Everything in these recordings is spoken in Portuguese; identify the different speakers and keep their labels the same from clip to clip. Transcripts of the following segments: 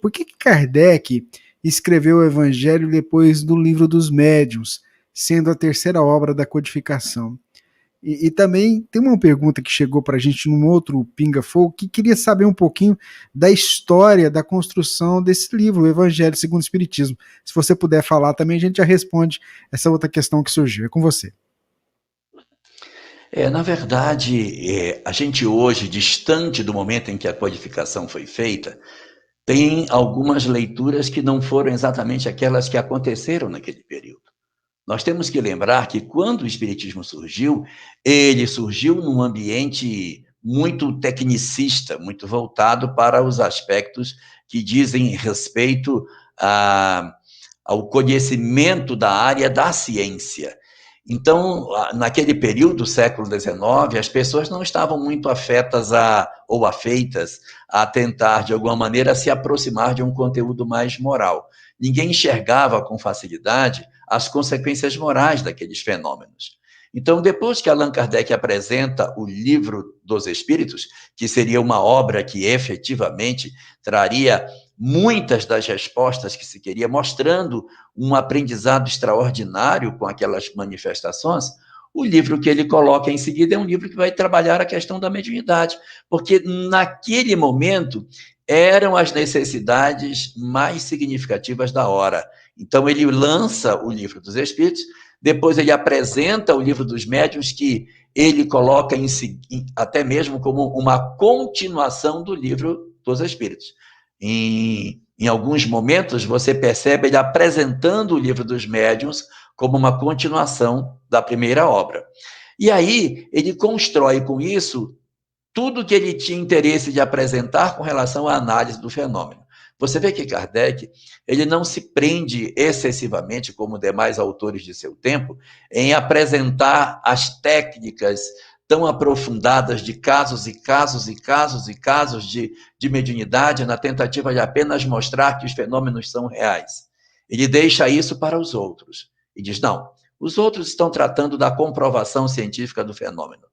Speaker 1: Por que Kardec escreveu o Evangelho depois do Livro dos Médiuns, sendo a terceira obra da codificação? E também tem uma pergunta que chegou para a gente num outro Pinga Fogo, que queria saber um pouquinho da história da construção desse livro, o Evangelho segundo o Espiritismo. Se você puder falar também, a gente já responde essa outra questão que surgiu. É com você.
Speaker 2: Na verdade, a gente hoje, distante do momento em que a codificação foi feita, tem algumas leituras que não foram exatamente aquelas que aconteceram naquele período. Nós temos que lembrar que quando o Espiritismo surgiu, ele surgiu num ambiente muito tecnicista, muito voltado para os aspectos que dizem respeito ao conhecimento da área da ciência. Então, naquele período, século XIX, as pessoas não estavam muito afeitas a tentar, de alguma maneira, se aproximar de um conteúdo mais moral. Ninguém enxergava com facilidade as consequências morais daqueles fenômenos. Então, depois que Allan Kardec apresenta o Livro dos Espíritos, que seria uma obra que efetivamente traria muitas das respostas que se queria, mostrando um aprendizado extraordinário com aquelas manifestações, o livro que ele coloca em seguida é um livro que vai trabalhar a questão da mediunidade, porque naquele momento eram as necessidades mais significativas da hora. Então, ele lança o Livro dos Espíritos, depois ele apresenta o Livro dos Médiuns, que ele coloca até mesmo como uma continuação do Livro dos Espíritos. Em alguns momentos, você percebe ele apresentando o Livro dos Médiuns como uma continuação da primeira obra. E aí, ele constrói com isso tudo que ele tinha interesse de apresentar com relação à análise do fenômeno. Você vê que Kardec, ele não se prende excessivamente, como demais autores de seu tempo, em apresentar as técnicas tão aprofundadas de casos e casos e casos e casos de mediunidade, na tentativa de apenas mostrar que os fenômenos são reais. Ele deixa isso para os outros. E diz, não, os outros estão tratando da comprovação científica do fenômeno.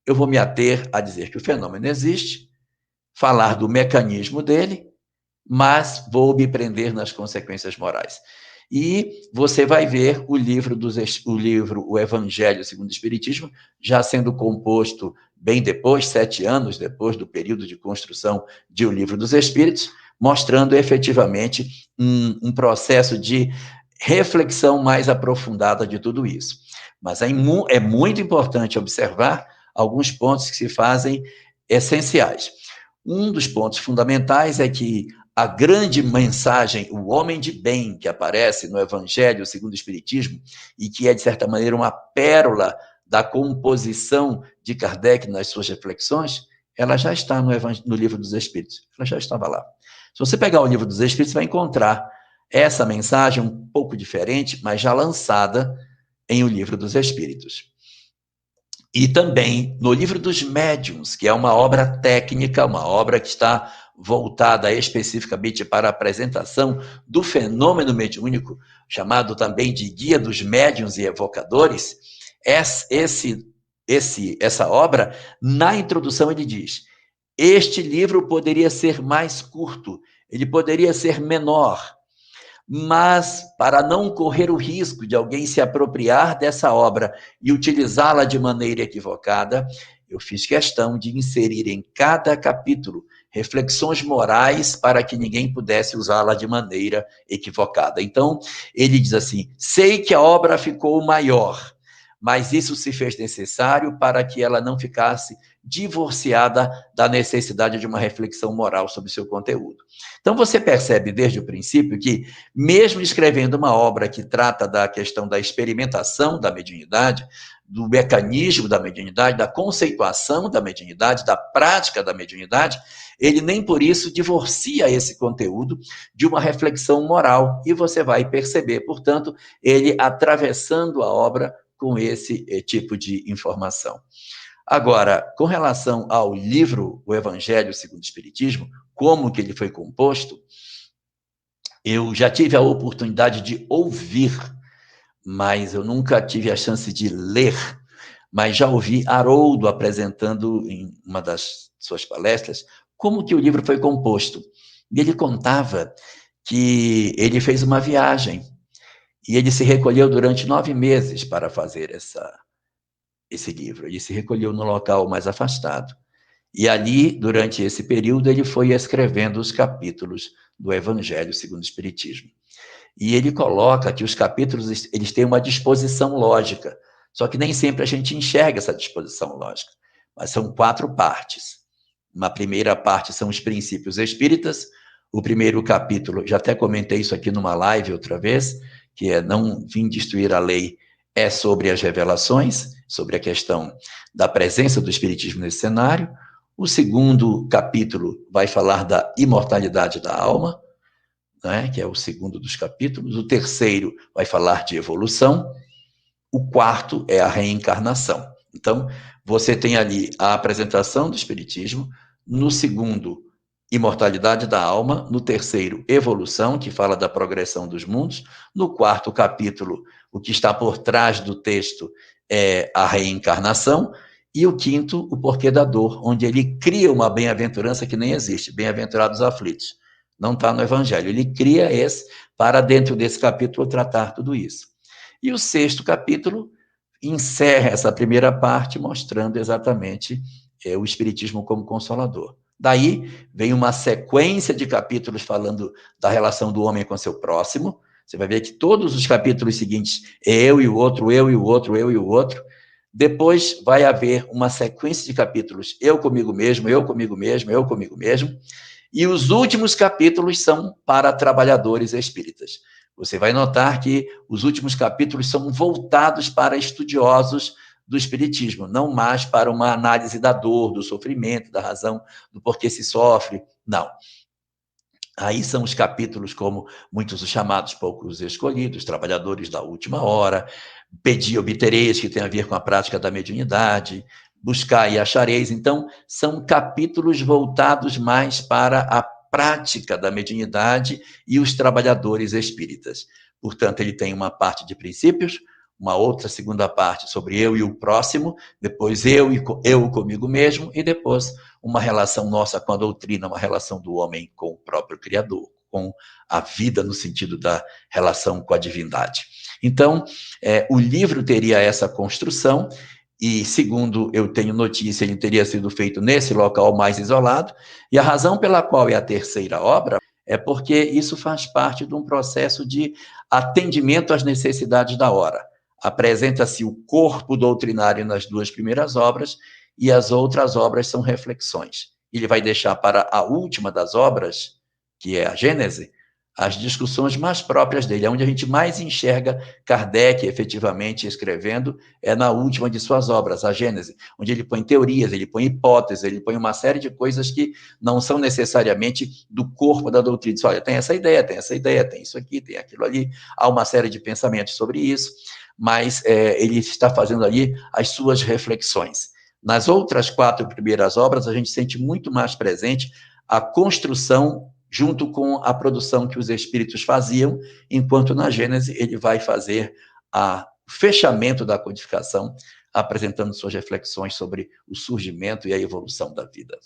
Speaker 2: Eu vou me ater a dizer que o fenômeno existe, falar do mecanismo dele, mas vou me prender nas consequências morais. E você vai ver o Evangelho segundo o Espiritismo, já sendo composto bem depois, 7 anos depois do período de construção de O Livro dos Espíritos, mostrando efetivamente um processo de reflexão mais aprofundada de tudo isso. Mas é muito importante observar alguns pontos que se fazem essenciais. Um dos pontos fundamentais é que a grande mensagem, o homem de bem que aparece no Evangelho segundo o Espiritismo e que é, de certa maneira, uma pérola da composição de Kardec nas suas reflexões, ela já está no Livro dos Espíritos. Ela já estava lá. Se você pegar o Livro dos Espíritos, você vai encontrar essa mensagem um pouco diferente, mas já lançada em O Livro dos Espíritos. E também no Livro dos Médiuns, que é uma obra técnica, uma obra que está voltada especificamente para a apresentação do fenômeno mediúnico, chamado também de Guia dos Médiuns e Evocadores. Essa obra, na introdução, ele diz: este livro poderia ser mais curto, ele poderia ser menor, mas para não correr o risco de alguém se apropriar dessa obra e utilizá-la de maneira equivocada, eu fiz questão de inserir em cada capítulo reflexões morais para que ninguém pudesse usá-la de maneira equivocada. Então, ele diz assim: sei que a obra ficou maior, mas isso se fez necessário para que ela não ficasse divorciada da necessidade de uma reflexão moral sobre o seu conteúdo. Então, você percebe desde o princípio que, mesmo escrevendo uma obra que trata da questão da experimentação da mediunidade, do mecanismo da mediunidade, da conceituação da mediunidade, da prática da mediunidade, ele nem por isso divorcia esse conteúdo de uma reflexão moral. E você vai perceber, portanto, ele atravessando a obra com esse tipo de informação. Agora, com relação ao livro O Evangelho segundo o Espiritismo, como que ele foi composto, eu já tive a oportunidade de ouvir, mas eu nunca tive a chance de ler, mas já ouvi Haroldo apresentando em uma das suas palestras como que o livro foi composto. E ele contava que ele fez uma viagem e ele se recolheu durante 9 meses para fazer esse livro. Ele se recolheu no local mais afastado. E ali, durante esse período, ele foi escrevendo os capítulos do Evangelho segundo o Espiritismo. E ele coloca que os capítulos eles têm uma disposição lógica, só que nem sempre a gente enxerga essa disposição lógica. Mas são 4 partes. Uma primeira parte são os princípios espíritas. O primeiro capítulo, já até comentei isso aqui numa live outra vez, que é Não Vim Destruir a Lei, é sobre as revelações, sobre a questão da presença do espiritismo nesse cenário. O segundo capítulo vai falar da imortalidade da alma, né, que é o segundo dos capítulos. O terceiro vai falar de evolução. O quarto é a reencarnação. Então, você tem ali a apresentação do espiritismo. No segundo, imortalidade da alma. No terceiro, evolução, que fala da progressão dos mundos. No quarto capítulo, o que está por trás do texto é a reencarnação. E o quinto, o porquê da dor, onde ele cria uma bem-aventurança que nem existe, bem-aventurados aflitos. Não está no Evangelho. Ele cria esse para, dentro desse capítulo, tratar tudo isso. E o sexto capítulo encerra essa primeira parte, mostrando exatamente o Espiritismo como consolador. Daí vem uma sequência de capítulos falando da relação do homem com seu próximo. Você vai ver que todos os capítulos seguintes é eu e o outro, eu e o outro, eu e o outro. Depois vai haver uma sequência de capítulos, eu comigo mesmo, eu comigo mesmo, eu comigo mesmo. E os últimos capítulos são para trabalhadores espíritas. Você vai notar que os últimos capítulos são voltados para estudiosos do espiritismo, não mais para uma análise da dor, do sofrimento, da razão, do porquê se sofre, não. Aí são os capítulos como muitos os chamados, poucos escolhidos, trabalhadores da última hora, pedi e obtereis, que tem a ver com a prática da mediunidade, buscar e achareis. Então, são capítulos voltados mais para a prática da mediunidade e os trabalhadores espíritas. Portanto, ele tem uma parte de princípios, uma outra segunda parte sobre eu e o próximo, depois eu comigo mesmo, e depois uma relação nossa com a doutrina, uma relação do homem com o próprio Criador, com a vida no sentido da relação com a divindade. Então, o livro teria essa construção, e segundo eu tenho notícia, ele teria sido feito nesse local mais isolado, e a razão pela qual é a terceira obra é porque isso faz parte de um processo de atendimento às necessidades da hora. Apresenta-se o corpo doutrinário nas 2 primeiras obras, e as outras obras são reflexões. Ele vai deixar para a última das obras, que é a Gênese, as discussões mais próprias dele, onde a gente mais enxerga Kardec efetivamente escrevendo, é na última de suas obras, a Gênese, onde ele põe teorias, ele põe hipóteses, ele põe uma série de coisas que não são necessariamente do corpo da doutrina. Diz, olha, tem essa ideia, tem isso aqui, tem aquilo ali, há uma série de pensamentos sobre isso, mas ele está fazendo ali as suas reflexões. Nas outras 4 primeiras obras, a gente sente muito mais presente a construção junto com a produção que os espíritos faziam, enquanto na Gênese ele vai fazer o fechamento da codificação, apresentando suas reflexões sobre o surgimento e a evolução da vida.